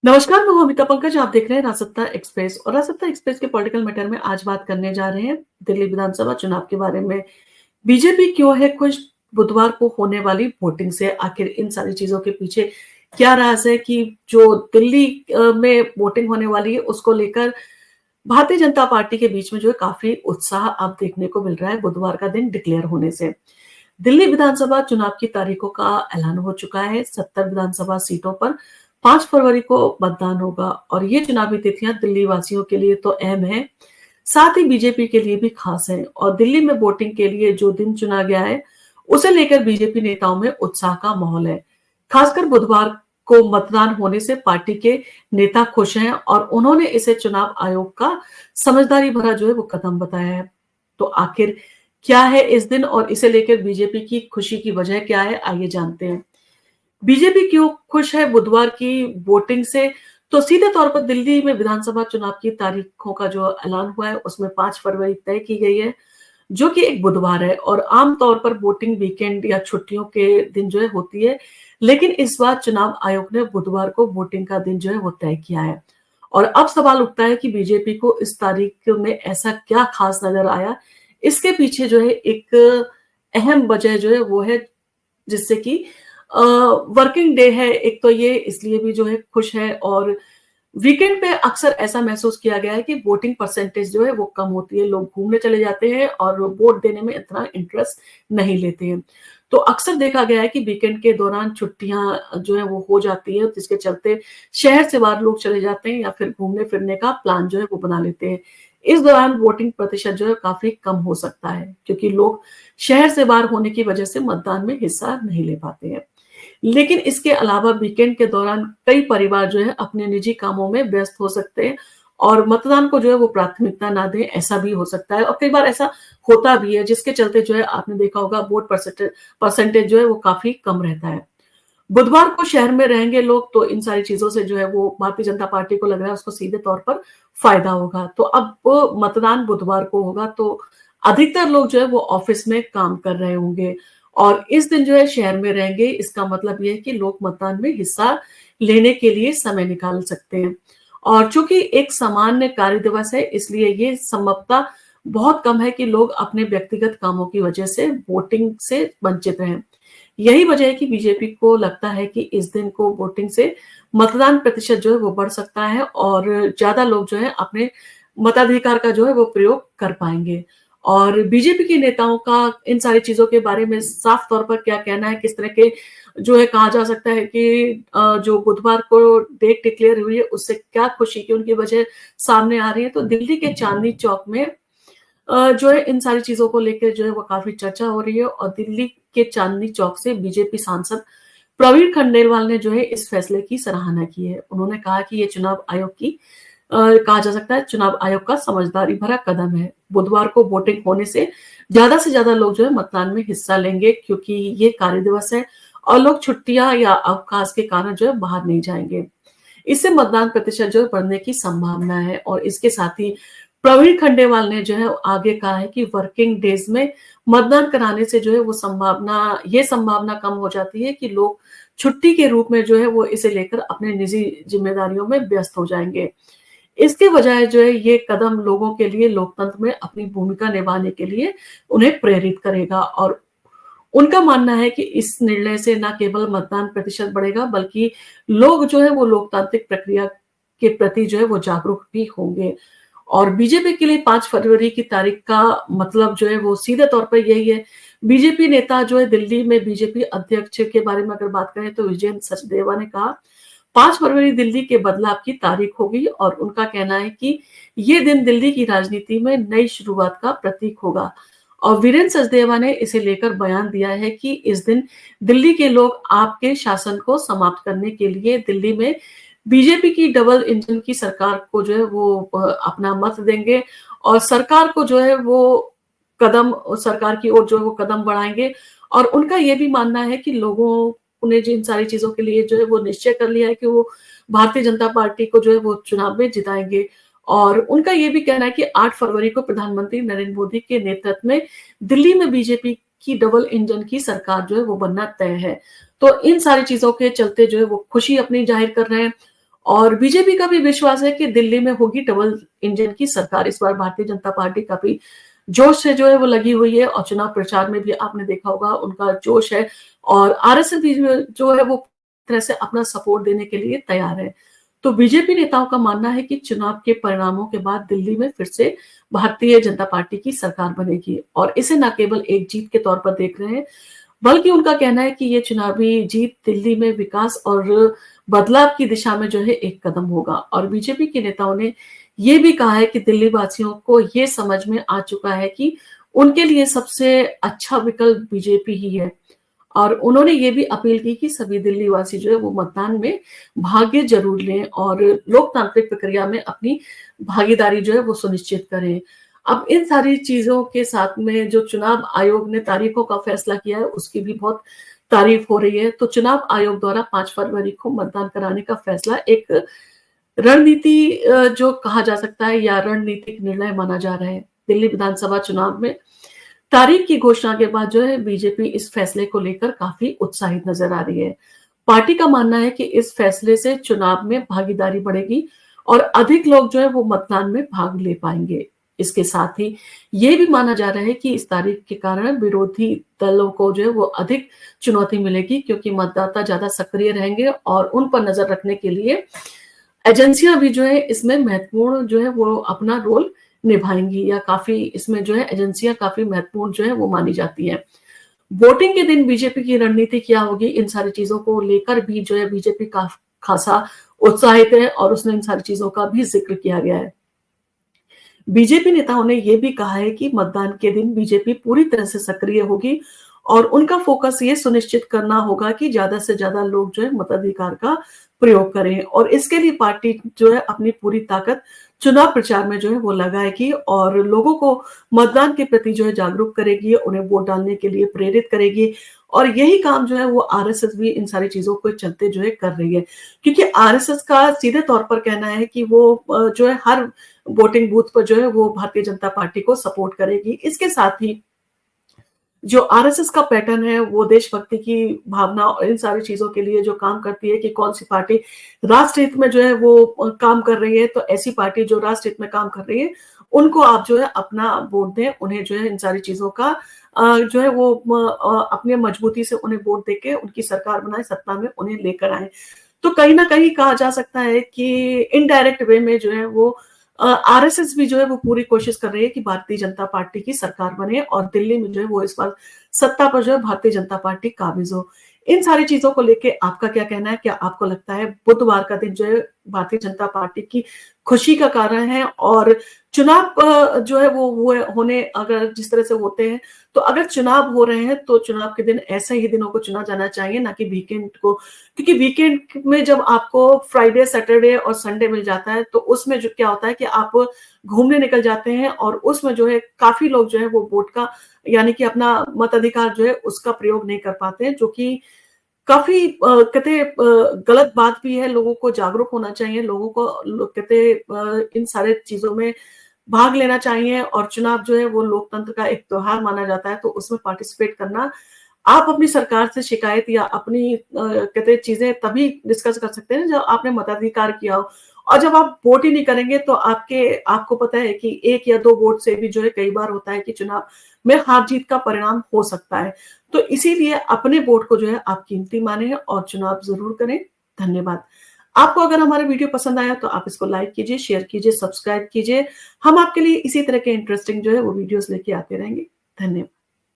नमस्कार, मैं हूं अमिता पंकज। आप देख रहे हैं राजसत्ता एक्सप्रेस और राजसत्ता एक्सप्रेस के पॉलिटिकल मैटर में आज बात करने जा रहे हैं दिल्ली विधानसभा चुनाव के बारे में। बीजेपी क्यों है खुश बुधवार को होने वाली वोटिंग से? आखिर इन सारी चीजों के पीछे क्या राज है कि जो दिल्ली में वोटिंग होने वाली है उसको लेकर भारतीय जनता पार्टी के बीच में जो है काफी उत्साह अब देखने को मिल रहा है बुधवार का दिन डिक्लेयर होने से। दिल्ली विधानसभा चुनाव की तारीखों का ऐलान हो चुका है। 70 विधानसभा सीटों पर 5 फरवरी को मतदान होगा और ये चुनावी तिथियां दिल्ली वासियों के लिए तो अहम है, साथ ही बीजेपी के लिए भी खास है। और दिल्ली में वोटिंग के लिए जो दिन चुना गया है, उसे लेकर बीजेपी नेताओं में उत्साह का माहौल है। खासकर बुधवार को मतदान होने से पार्टी के नेता खुश हैं और उन्होंने इसे चुनाव आयोग का समझदारी भरा जो है वो कदम बताया है। तो आखिर क्या है इस दिन और इसे लेकर बीजेपी की खुशी की वजह क्या है, आइए जानते हैं। बीजेपी क्यों खुश है बुधवार की वोटिंग से? तो सीधे तौर पर दिल्ली में विधानसभा चुनाव की तारीखों का जो ऐलान हुआ है उसमें 5 फरवरी तय की गई है, जो कि एक बुधवार है और आम तौर पर वोटिंग वीकेंड या छुट्टियों के दिन जो है होती है। लेकिन इस बार चुनाव आयोग ने बुधवार को वोटिंग का दिन जो है वो तय किया है। और अब सवाल उठता है कि बीजेपी को इस तारीख में ऐसा क्या खास नजर आया? इसके पीछे जो है एक अहम वजह जो है वो है जिससे कि वर्किंग डे है, एक तो ये इसलिए भी जो है खुश है। और वीकेंड पे अक्सर ऐसा महसूस किया गया है कि वोटिंग परसेंटेज जो है वो कम होती है, लोग घूमने चले जाते हैं और वोट देने में इतना इंटरेस्ट नहीं लेते हैं। तो अक्सर देखा गया है कि वीकेंड के दौरान छुट्टियां जो है वो हो जाती है, जिसके चलते शहर से बाहर लोग चले जाते हैं या फिर घूमने फिरने का प्लान जो है वो बना लेते हैं। इस दौरान वोटिंग प्रतिशत जो है काफी कम हो सकता है, क्योंकि लोग शहर से बाहर होने की वजह से मतदान में हिस्सा नहीं ले पाते हैं। लेकिन इसके अलावा वीकेंड के दौरान कई परिवार जो है अपने निजी कामों में व्यस्त हो सकते हैं और मतदान को जो है वो प्राथमिकता ना दें, ऐसा भी हो सकता है। और कई बार ऐसा होता भी है, जिसके चलते जो है आपने देखा होगा वोट परसेंटेज जो है वो काफी कम रहता है। बुधवार को शहर में रहेंगे लोग, तो इन सारी चीजों से जो है वो भारतीय जनता पार्टी को लग रहा है उसको सीधे तौर पर फायदा होगा। तो अब वो मतदान बुधवार को होगा, तो अधिकतर लोग जो है वो ऑफिस में काम कर रहे होंगे और इस दिन जो है शहर में रहेंगे। इसका मतलब ये है कि लोग मतदान में हिस्सा लेने के लिए समय निकाल सकते हैं। और चूंकि एक सामान्य कार्य दिवस है, इसलिए ये संभवतः बहुत कम है कि लोग अपने व्यक्तिगत कामों की वजह से वोटिंग से वंचित रहें। यही वजह है कि बीजेपी को लगता है कि इस दिन को वोटिंग से मतदान प्रतिशत जो है वो बढ़ सकता है और ज्यादा लोग जो है अपने मताधिकार का जो है वो प्रयोग कर पाएंगे। और बीजेपी के नेताओं का इन सारी चीजों के बारे में साफ तौर पर क्या कहना है, किस तरह के जो है कहा जा सकता है कि जो बुधवार को डेट डिक्लेयर हुई है उससे क्या खुशी की उनकी वजह सामने आ रही है। तो दिल्ली के चांदनी चौक में जो है इन सारी चीजों को लेकर जो है वो काफी चर्चा हो रही है और दिल्ली के चांदनी चौक से बीजेपी सांसद प्रवीण खंडेलवाल ने जो है इस फैसले की सराहना की है। उन्होंने कहा कि ये चुनाव आयोग की कहा जा सकता है चुनाव आयोग का समझदारी भरा कदम है। बुधवार को वोटिंग होने से ज्यादा लोग जो है मतदान में हिस्सा लेंगे, क्योंकि ये कार्य दिवस है और लोग छुट्टियां या अवकाश के कारण जो है बाहर नहीं जाएंगे। इससे मतदान प्रतिशत जो है बढ़ने की संभावना है। और इसके साथ ही प्रवीण खंडेवाल ने जो है आगे कहा है कि वर्किंग डेज में मतदान कराने से जो है वो संभावना कम हो जाती है कि लोग छुट्टी के रूप में जो है वो इसे लेकर अपने निजी जिम्मेदारियों में व्यस्त हो जाएंगे। इसके बजाय जो है ये कदम लोगों के लिए लोकतंत्र में अपनी भूमिका निभाने के लिए उन्हें प्रेरित करेगा। और उनका मानना है कि इस निर्णय से न केवल मतदान प्रतिशत बढ़ेगा, बल्कि लोग जो है वो लोकतांत्रिक प्रक्रिया के प्रति जो है वो जागरूक भी होंगे। और बीजेपी के लिए 5 फरवरी की तारीख का मतलब जो है वो सीधे तौर पर यही है। बीजेपी नेता जो है दिल्ली में बीजेपी अध्यक्ष के बारे में अगर बात करें तो विजय सचदेवा ने कहा 5 फरवरी दिल्ली के बदलाव की तारीख होगी और उनका कहना है कि ये दिन दिल्ली की राजनीति में नई शुरुआत का प्रतीक होगा। और वीरेंद्र सचदेवा ने इसे लेकर बयान दिया है कि इस दिन दिल्ली के लोग आपके शासन को समाप्त करने के लिए दिल्ली में बीजेपी की डबल इंजन की सरकार को जो है वो अपना मत देंगे और सरकार को जो है वो सरकार की ओर जो है वो कदम बढ़ाएंगे। और उनका ये भी मानना है कि लोगों ने जिन सारी चीजों के लिए जो है वो निश्चय कर लिया है कि वो भारतीय जनता पार्टी को जो है वो चुनाव में जिताएंगे। और उनका ये भी कहना है कि 8 फरवरी को प्रधानमंत्री नरेंद्र मोदी के नेतृत्व में दिल्ली में बीजेपी की डबल इंजन की सरकार जो है वो बनना तय है। तो इन सारी चीजों के चलते जो है वो खुशी अपनी जाहिर कर रहे हैं। और बीजेपी का भी विश्वास है कि दिल्ली में होगी डबल इंजन की सरकार। इस बार भारतीय जनता पार्टी काफ़ी जोश से जो है वो लगी हुई है और चुनाव प्रचार में भी आपने देखा होगा उनका जोश है और आरएसएस भी जो है वो तरह से अपना सपोर्ट देने के लिए तैयार है। तो बीजेपी नेताओं का मानना है कि चुनाव के परिणामों के बाद दिल्ली में फिर से भारतीय जनता पार्टी की सरकार बनेगी और इसे न केवल एक जीत के तौर पर देख रहे हैं, बल्कि उनका कहना है कि ये चुनावी जीत दिल्ली में विकास और बदलाव की दिशा में जो है एक कदम होगा। और बीजेपी के नेताओं ने ये भी कहा है कि दिल्ली वासियों को ये समझ में आ चुका है कि उनके लिए सबसे अच्छा विकल्प बीजेपी ही है और उन्होंने ये भी अपील की कि सभी दिल्ली वासी जो है वो मतदान में भाग्य जरूर लें और लोकतांत्रिक प्रक्रिया में अपनी भागीदारी जो है वो सुनिश्चित करें। अब इन सारी चीजों के साथ में जो चुनाव आयोग ने तारीखों का फैसला किया है उसकी भी बहुत तारीफ हो रही है। तो चुनाव आयोग द्वारा 5 फरवरी को मतदान कराने का फैसला एक रणनीति जो कहा जा सकता है या रणनीतिक निर्णय माना जा रहा है। दिल्ली विधानसभा चुनाव में तारीख की घोषणा के बाद जो है बीजेपी इस फैसले को लेकर काफी उत्साहित नजर आ रही है। पार्टी का मानना है कि इस फैसले से चुनाव में भागीदारी बढ़ेगी और अधिक लोग जो है वो मतदान में भाग ले पाएंगे। इसके साथ ही ये भी माना जा रहा है कि इस तारीख के कारण विरोधी दलों को जो है वो अधिक चुनौती मिलेगी क्योंकि मतदाता ज्यादा सक्रिय रहेंगे और उन पर नजर रखने के लिए एजेंसियां भी जो है इसमें महत्वपूर्ण जो है वो अपना रोल निभाएंगी या काफी इसमें जो है एजेंसियां काफी महत्वपूर्ण जो है वो मानी जाती हैं। वोटिंग के दिन बीजेपी की रणनीति क्या होगी इन सारी चीजों को लेकर भी जो है बीजेपी का खासा उत्साहित है और उसने इन सारी चीजों का भी जिक्र किया गया है। बीजेपी नेताओं ने यह भी कहा है कि मतदान के दिन बीजेपी पूरी तरह से सक्रिय होगी और उनका फोकस ये सुनिश्चित करना होगा कि ज्यादा से ज्यादा लोग जो है मताधिकार का प्रयोग करें और इसके लिए पार्टी जो है अपनी पूरी ताकत चुनाव प्रचार में जो है वो लगाएगी और लोगों को मतदान के प्रति जो है जागरूक करेगी, उन्हें वोट डालने के लिए प्रेरित करेगी और यही काम जो है वो आरएसएस भी इन सारी चीजों को चलते जो है कर रही है क्योंकि आरएसएस का सीधे तौर पर कहना है कि वो जो है हर वोटिंग बूथ पर जो है वो भारतीय जनता पार्टी को सपोर्ट करेगी। इसके साथ ही जो आरएसएस का पैटर्न है वो देशभक्ति की भावना और इन सारी चीजों के लिए जो काम करती है कि कौन सी पार्टी राष्ट्र हित में जो है वो काम कर रही है, तो ऐसी पार्टी जो राष्ट्र हित में काम कर रही है उनको आप जो है अपना वोट दें, उन्हें जो है इन सारी चीजों का जो है वो अपने मजबूती से उन्हें वोट देके उनकी सरकार बनाए, सत्ता में उन्हें लेकर आए। तो कहीं ना कहीं कहा जा सकता है कि इनडायरेक्ट वे में जो है वो आरएसएस भी जो है वो पूरी कोशिश कर रही है कि भारतीय जनता पार्टी की सरकार बने और दिल्ली में जो है वो इस बार सत्ता पर जो है भारतीय जनता पार्टी काबिज हो। इन सारी चीजों को लेके आपका क्या कहना है? क्या आपको लगता है बुधवार का दिन जो है भारतीय जनता पार्टी की खुशी का कारण है और चुनाव जो है वो होने अगर जिस तरह से होते हैं तो अगर चुनाव हो रहे हैं तो चुनाव के दिन ऐसे ही दिनों को चुना जाना चाहिए ना कि वीकेंड को, क्योंकि वीकेंड में जब आपको फ्राइडे सैटरडे और संडे मिल जाता है तो उसमें जो क्या होता है कि आप घूमने निकल जाते हैं और उसमें जो है काफी लोग जो है वो वोट का यानी कि अपना मताधिकार जो है उसका प्रयोग नहीं कर पाते हैं, जो कि काफी कहते गलत बात भी है। लोगों को जागरूक होना चाहिए, लोगों को कहते इन सारे चीजों में भाग लेना चाहिए और चुनाव जो है वो लोकतंत्र का एक त्योहार माना जाता है तो उसमें पार्टिसिपेट करना। आप अपनी सरकार से शिकायत या अपनी कहते चीजें तभी डिस्कस कर सकते हैं जब आपने मताधिकार किया हो और जब आप वोट ही नहीं करेंगे तो आपको पता है कि 1 या 2 वोट से भी जो है कई बार होता है कि चुनाव में हार जीत का परिणाम हो सकता है। तो इसीलिए अपने वोट को जो है आप कीमती माने और चुनाव जरूर करें। धन्यवाद। आपको अगर हमारा वीडियो पसंद आया तो आप इसको लाइक कीजिए, शेयर कीजिए, सब्सक्राइब कीजिए। हम आपके लिए इसी तरह के इंटरेस्टिंग जो है वो वीडियोस लेके आते रहेंगे। धन्यवाद।